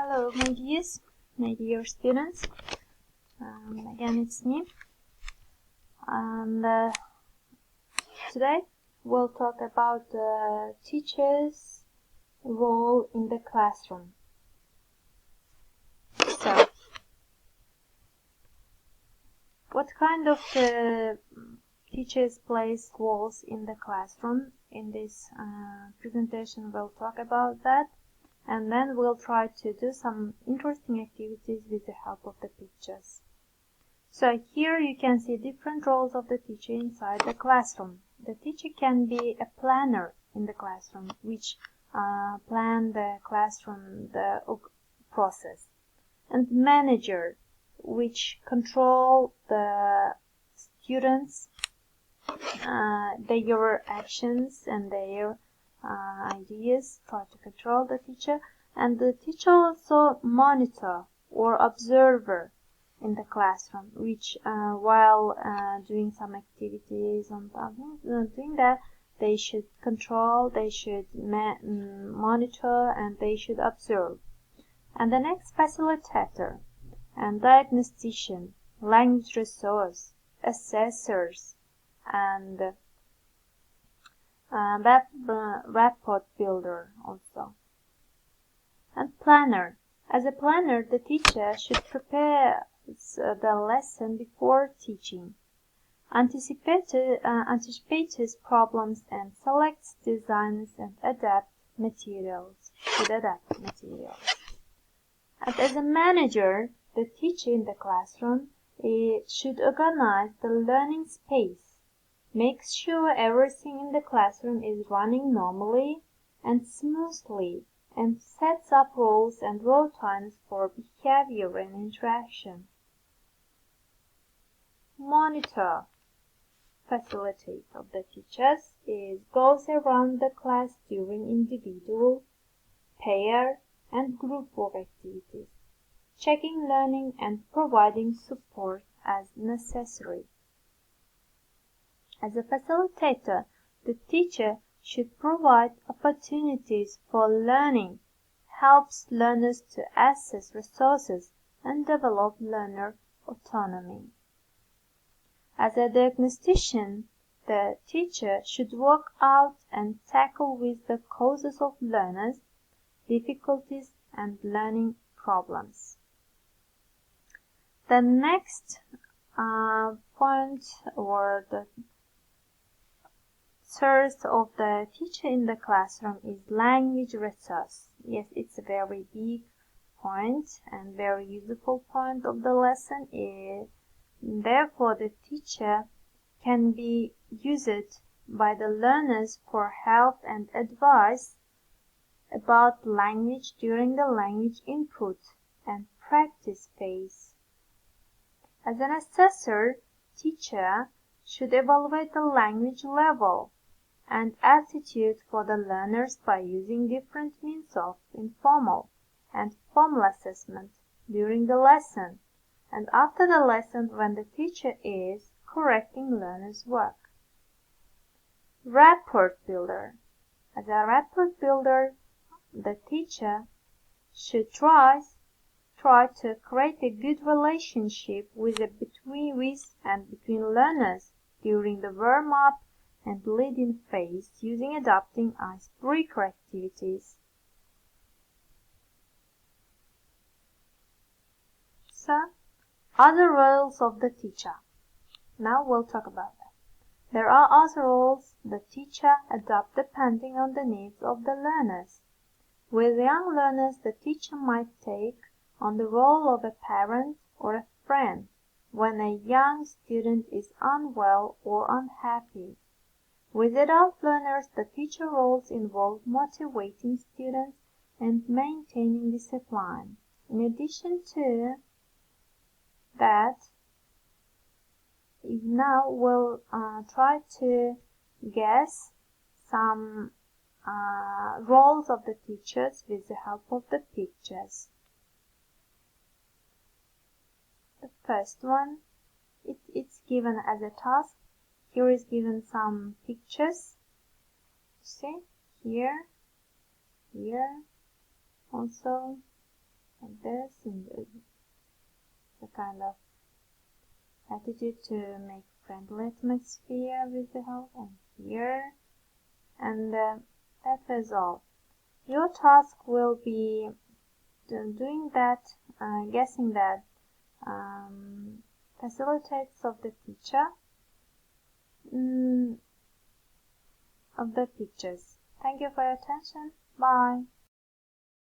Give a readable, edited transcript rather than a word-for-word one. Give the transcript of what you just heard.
Hello, my dear students. Again, it's me. And today we'll talk about the teacher's role in the classroom. So, what kind of teachers plays roles in the classroom? In this presentation, we'll talk about that. And then we'll try to do some interesting activities with the help of the pictures. So here you can see different roles of the teacher inside the classroom. The teacher can be a planner in the classroom, which plan the classroom, the process. And manager, which control the students, their actions and their ideas, try to control the teacher. And the teacher also monitor or observer in the classroom, which while doing some activities and doing that, they should control, they should monitor, and they should observe. And the next, facilitator and diagnostician, language resource, assessors, and rapport builder also. And planner. As a planner, the teacher should prepare the lesson before teaching, anticipates problems, and selects, designs, and adapt materials. And as a manager, the teacher in the classroom should organize the learning space, makes sure everything in the classroom is running normally and smoothly, and sets up roles and role times for behavior and interaction. Monitor, facilitate of the teachers goes around the class during individual, pair, and group work activities, checking learning and providing support as necessary. As a facilitator, the teacher should provide opportunities for learning, helps learners to access resources, and develop learner autonomy. As a diagnostician, the teacher should work out and tackle with the causes of learners' difficulties and learning problems. The next point, or the source of the teacher in the classroom, is language resource. Yes, it's a very big point and very useful point of the lesson. Therefore, the teacher can be used by the learners for help and advice about language during the language input and practice phase. As an assessor, teacher should evaluate the language level and attitude for the learners by using different means of informal and formal assessment during the lesson and after the lesson when the teacher is correcting learners' work. Rapport builder. As a rapport builder, the teacher should try to create a good relationship between learners during the warm-up and lead-in phase using adapting icebreaker activities. So, other roles of the teacher. Now we'll talk about that. There are other roles the teacher adopts depending on the needs of the learners. With young learners, the teacher might take on the role of a parent or a friend when a young student is unwell or unhappy. With adult learners, the teacher roles involve motivating students and maintaining discipline. In addition to that, now we'll try to guess some roles of the teachers with the help of the pictures. The first one, it's given as a task. Here is given some pictures. See, here, also, like this, and the kind of attitude to make friendly atmosphere with the help, and here, and that is all. Your task will be doing that, guessing that facilitates of the teacher of the pictures. Thank you for your attention. Bye.